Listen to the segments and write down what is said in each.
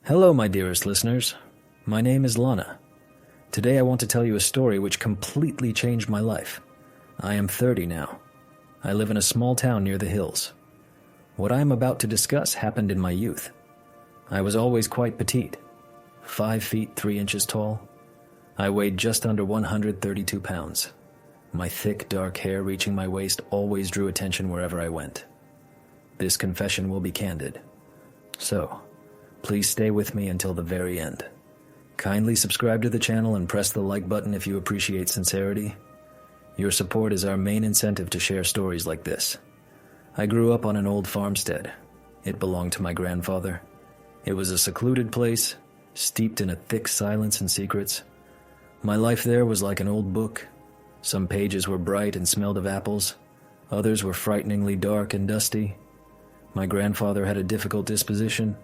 Hello, my dearest listeners. My name is Lana. Today I want to tell you a story which completely changed my life. I am 30 now. I live in a small town near the hills. What I am about to discuss happened in my youth. I was always quite petite, 5 feet 3 inches tall. I weighed just under 132 pounds. My thick, dark hair reaching my waist always drew attention wherever I went. This confession will be candid. So, please stay with me until the very end. Kindly subscribe to the channel and press the like button if you appreciate sincerity. Your support is our main incentive to share stories like this. I grew up on an old farmstead. It belonged to my grandfather. It was a secluded place, steeped in a thick silence and secrets. My life there was like an old book. Some pages were bright and smelled of apples. Others were frighteningly dark and dusty. My grandfather had a difficult disposition.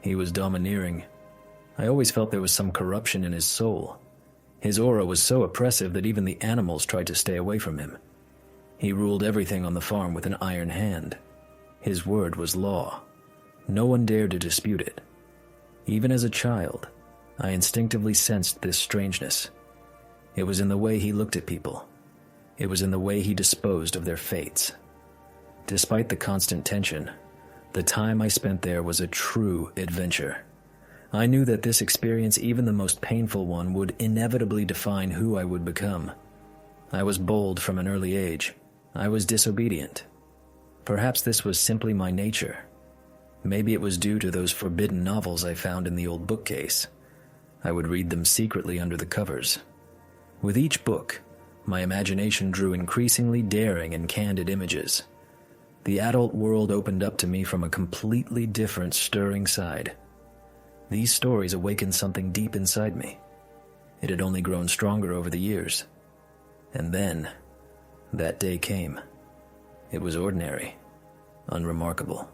He was domineering. I always felt there was some corruption in his soul. His aura was so oppressive that even the animals tried to stay away from him. He ruled everything on the farm with an iron hand. His word was law. No one dared to dispute it. Even as a child, I instinctively sensed this strangeness. It was in the way he looked at people. It was in the way he disposed of their fates. Despite the constant tension, the time I spent there was a true adventure. I knew that this experience, even the most painful one, would inevitably define who I would become. I was bold from an early age. I was disobedient. Perhaps this was simply my nature. Maybe it was due to those forbidden novels I found in the old bookcase. I would read them secretly under the covers. With each book, my imagination drew increasingly daring and candid images. The adult world opened up to me from a completely different, stirring side. These stories awakened something deep inside me. It had only grown stronger over the years. And then, that day came. It was ordinary, unremarkable.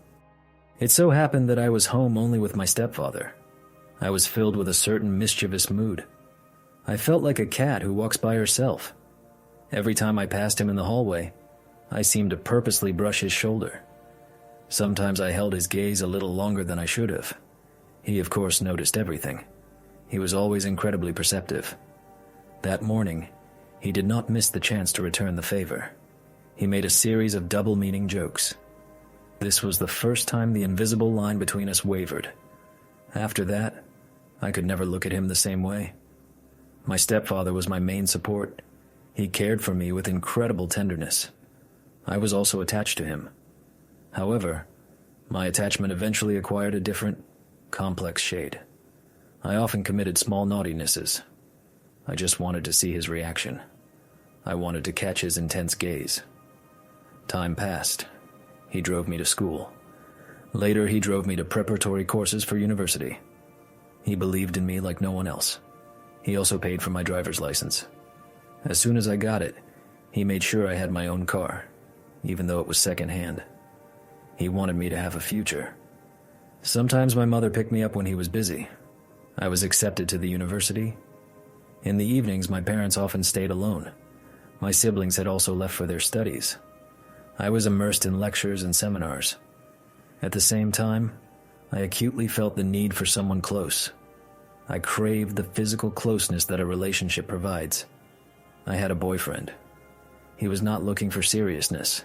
It so happened that I was home only with my stepfather. I was filled with a certain mischievous mood. I felt like a cat who walks by herself. Every time I passed him in the hallway, I seemed to purposely brush his shoulder. Sometimes I held his gaze a little longer than I should have. He, of course, noticed everything. He was always incredibly perceptive. That morning, he did not miss the chance to return the favor. He made a series of double-meaning jokes. This was the first time the invisible line between us wavered. After that, I could never look at him the same way. My stepfather was my main support. He cared for me with incredible tenderness. I was also attached to him. However, my attachment eventually acquired a different, complex shade. I often committed small naughtinesses. I just wanted to see his reaction. I wanted to catch his intense gaze. Time passed. He drove me to school. Later, he drove me to preparatory courses for university. He believed in me like no one else. He also paid for my driver's license. As soon as I got it, he made sure I had my own car, even though it was secondhand. He wanted me to have a future. Sometimes my mother picked me up when he was busy. I was accepted to the university. In the evenings, my parents often stayed alone. My siblings had also left for their studies. I was immersed in lectures and seminars. At the same time, I acutely felt the need for someone close. I craved the physical closeness that a relationship provides. I had a boyfriend. He was not looking for seriousness.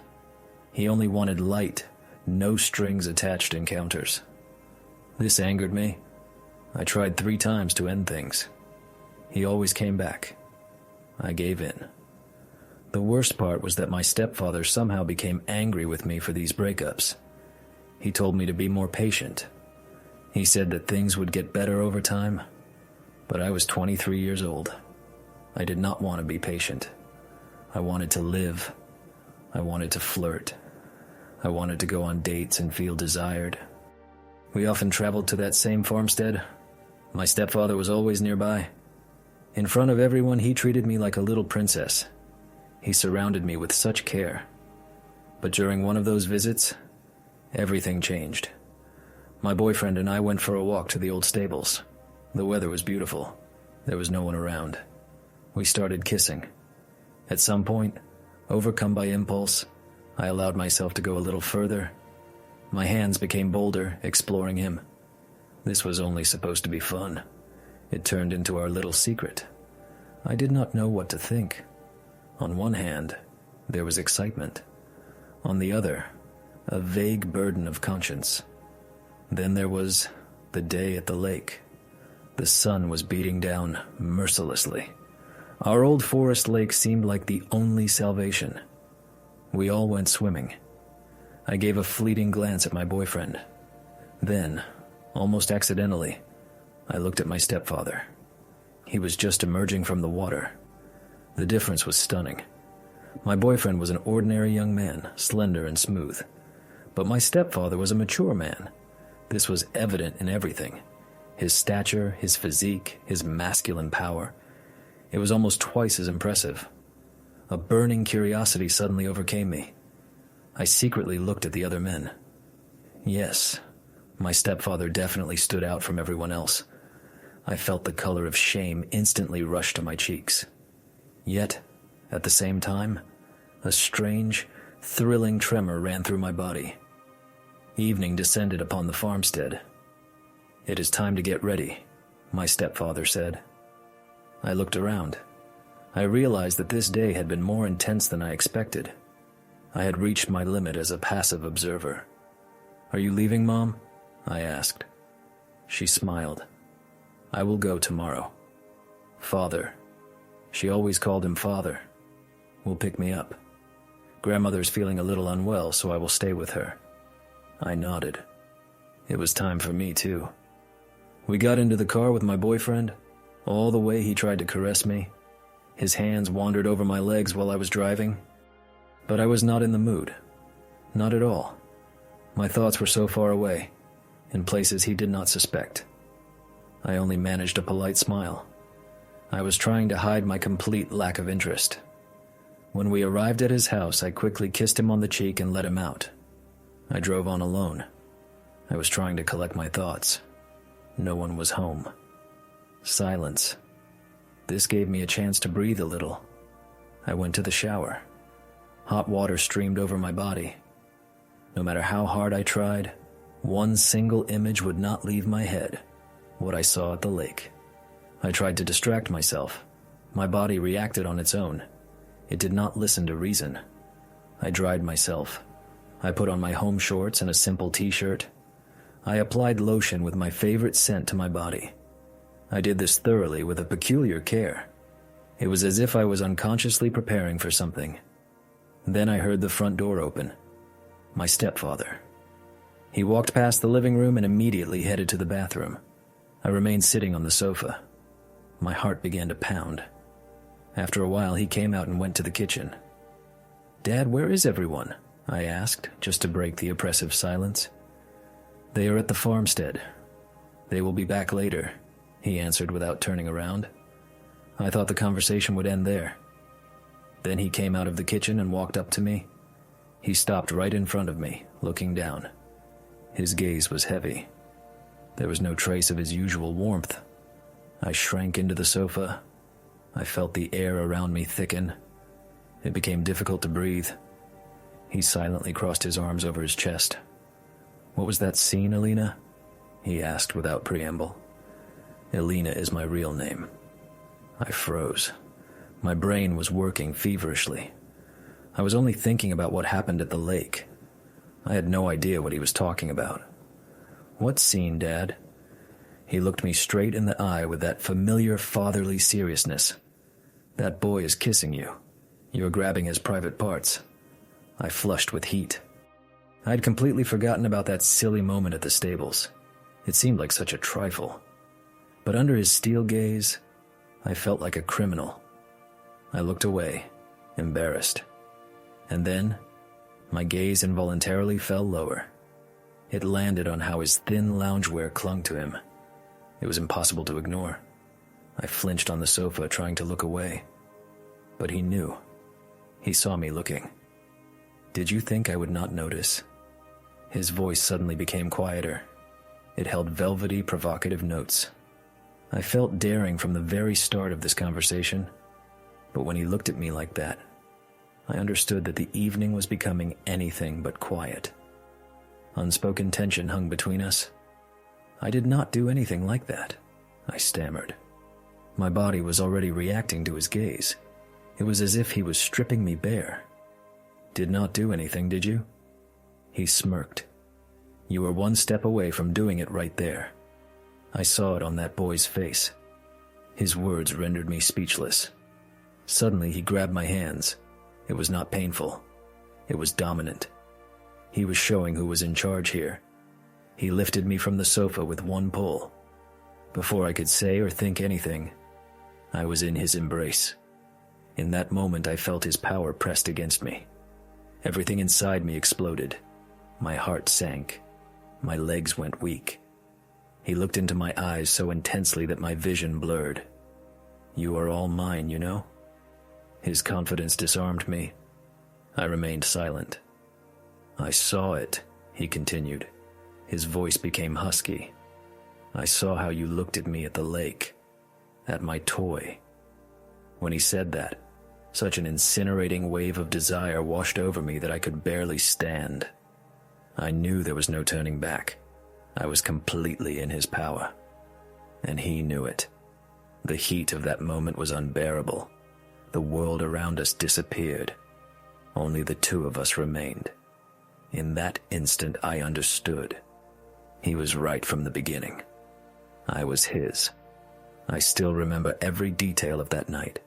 He only wanted light, no strings attached encounters. This angered me. I tried 3 times to end things. He always came back. I gave in. The worst part was that my stepfather somehow became angry with me for these breakups. He told me to be more patient. He said that things would get better over time, but I was 23 years old. I did not want to be patient. I wanted to live. I wanted to flirt. I wanted to go on dates and feel desired. We often traveled to that same farmstead. My stepfather was always nearby. In front of everyone, he treated me like a little princess. He surrounded me with such care. But during one of those visits, everything changed. My boyfriend and I went for a walk to the old stables. The weather was beautiful. There was no one around. We started kissing. At some point, overcome by impulse, I allowed myself to go a little further. My hands became bolder, exploring him. This was only supposed to be fun. It turned into our little secret. I did not know what to think. On one hand, there was excitement. On the other, a vague burden of conscience. Then there was the day at the lake. The sun was beating down mercilessly. Our old forest lake seemed like the only salvation. We all went swimming. I gave a fleeting glance at my boyfriend. Then, almost accidentally, I looked at my stepfather. He was just emerging from the water. The difference was stunning. My boyfriend was an ordinary young man, slender and smooth. But my stepfather was a mature man. This was evident in everything. His stature, his physique, his masculine power. It was almost twice as impressive. A burning curiosity suddenly overcame me. I secretly looked at the other men. Yes, my stepfather definitely stood out from everyone else. I felt the color of shame instantly rush to my cheeks. Yet, at the same time, a strange, thrilling tremor ran through my body. Evening descended upon the farmstead. "It is time to get ready," my stepfather said. I looked around. I realized that this day had been more intense than I expected. I had reached my limit as a passive observer. "Are you leaving, Mom?" I asked. She smiled. "I will go tomorrow. Father," she always called him Father, "will pick me up. Grandmother's feeling a little unwell, so I will stay with her." I nodded. It was time for me, too. We got into the car with my boyfriend. All the way he tried to caress me. His hands wandered over my legs while I was driving. But I was not in the mood. Not at all. My thoughts were so far away, in places he did not suspect. I only managed a polite smile. I was trying to hide my complete lack of interest. When we arrived at his house, I quickly kissed him on the cheek and let him out. I drove on alone. I was trying to collect my thoughts. No one was home. Silence. This gave me a chance to breathe a little. I went to the shower. Hot water streamed over my body. No matter how hard I tried, one single image would not leave my head: what I saw at the lake. I tried to distract myself. My body reacted on its own. It did not listen to reason. I dried myself. I put on my home shorts and a simple t-shirt. I applied lotion with my favorite scent to my body. I did this thoroughly with a peculiar care. It was as if I was unconsciously preparing for something. Then I heard the front door open. My stepfather. He walked past the living room and immediately headed to the bathroom. I remained sitting on the sofa. My heart began to pound. After a while, he came out and went to the kitchen. "Dad, where is everyone?" I asked, just to break the oppressive silence. "They are at the farmstead. They will be back later," he answered without turning around. I thought the conversation would end there. Then he came out of the kitchen and walked up to me. He stopped right in front of me, looking down. His gaze was heavy. There was no trace of his usual warmth. I shrank into the sofa. I felt the air around me thicken. It became difficult to breathe. He silently crossed his arms over his chest. "What was that scene, Alina?" he asked without preamble. Alina is my real name. I froze. My brain was working feverishly. I was only thinking about what happened at the lake. I had no idea what he was talking about. "What scene, Dad?" He looked me straight in the eye with that familiar fatherly seriousness. "That boy is kissing you. You're grabbing his private parts." I flushed with heat. I had completely forgotten about that silly moment at the stables. It seemed like such a trifle. But under his steel gaze, I felt like a criminal. I looked away, embarrassed. And then, my gaze involuntarily fell lower. It landed on how his thin loungewear clung to him. It was impossible to ignore. I flinched on the sofa, trying to look away. But he knew. He saw me looking. "Did you think I would not notice?" His voice suddenly became quieter. It held velvety, provocative notes. I felt daring from the very start of this conversation. But when he looked at me like that, I understood that the evening was becoming anything but quiet. Unspoken tension hung between us. I did not do anything like that, I stammered. My body was already reacting to his gaze. It was as if he was stripping me bare. Did not do anything, did you? He smirked. You were one step away from doing it right there. I saw it on that boy's face. His words rendered me speechless. Suddenly he grabbed my hands. It was not painful. It was dominant. He was showing who was in charge here. He lifted me from the sofa with one pull. Before I could say or think anything, I was in his embrace. In that moment I felt his power pressed against me. Everything inside me exploded. My heart sank. My legs went weak. He looked into my eyes so intensely that my vision blurred. You are all mine, you know? His confidence disarmed me. I remained silent. I saw it, he continued. His voice became husky. I saw how you looked at me at the lake, at my toy. When he said that, such an incinerating wave of desire washed over me that I could barely stand. I knew there was no turning back. I was completely in his power. And he knew it. The heat of that moment was unbearable. The world around us disappeared. Only the two of us remained. In that instant, I understood. He was right from the beginning. I was his. I still remember every detail of that night.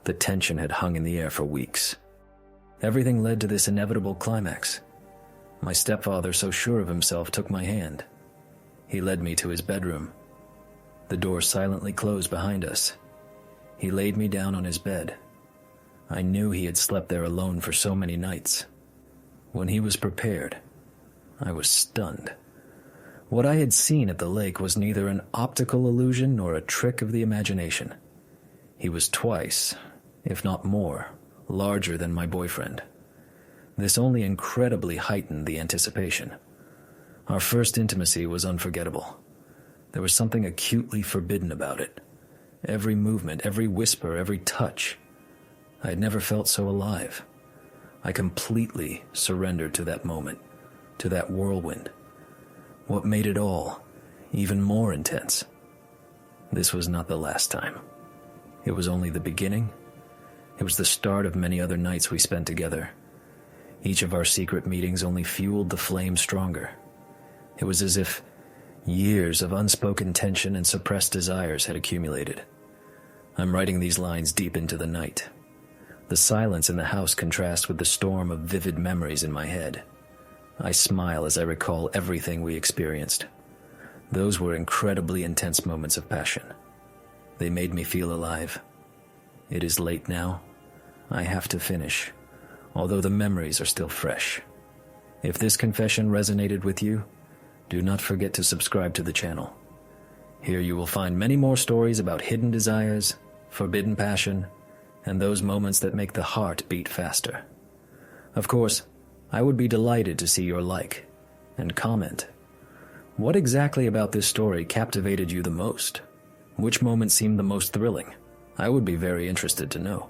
The tension had hung in the air for weeks. Everything led to this inevitable climax. My stepfather, so sure of himself, took my hand. He led me to his bedroom. The door silently closed behind us. He laid me down on his bed. I knew he had slept there alone for so many nights. When he was prepared, I was stunned. What I had seen at the lake was neither an optical illusion nor a trick of the imagination. He was twice, if not more, larger than my boyfriend. This only incredibly heightened the anticipation. Our first intimacy was unforgettable. There was something acutely forbidden about it. Every movement, every whisper, every touch. I had never felt so alive. I completely surrendered to that moment, to that whirlwind. What made it all even more intense? This was not the last time. It was only the beginning. It was the start of many other nights we spent together. Each of our secret meetings only fueled the flame stronger. It was as if years of unspoken tension and suppressed desires had accumulated. I'm writing these lines deep into the night. The silence in the house contrasts with the storm of vivid memories in my head. I smile as I recall everything we experienced. Those were incredibly intense moments of passion. They made me feel alive. It is late now. I have to finish, although the memories are still fresh. If this confession resonated with you, do not forget to subscribe to the channel. Here you will find many more stories about hidden desires, forbidden passion, and those moments that make the heart beat faster. Of course, I would be delighted to see your like and comment. What exactly about this story captivated you the most? Which moment seemed the most thrilling? I would be very interested to know.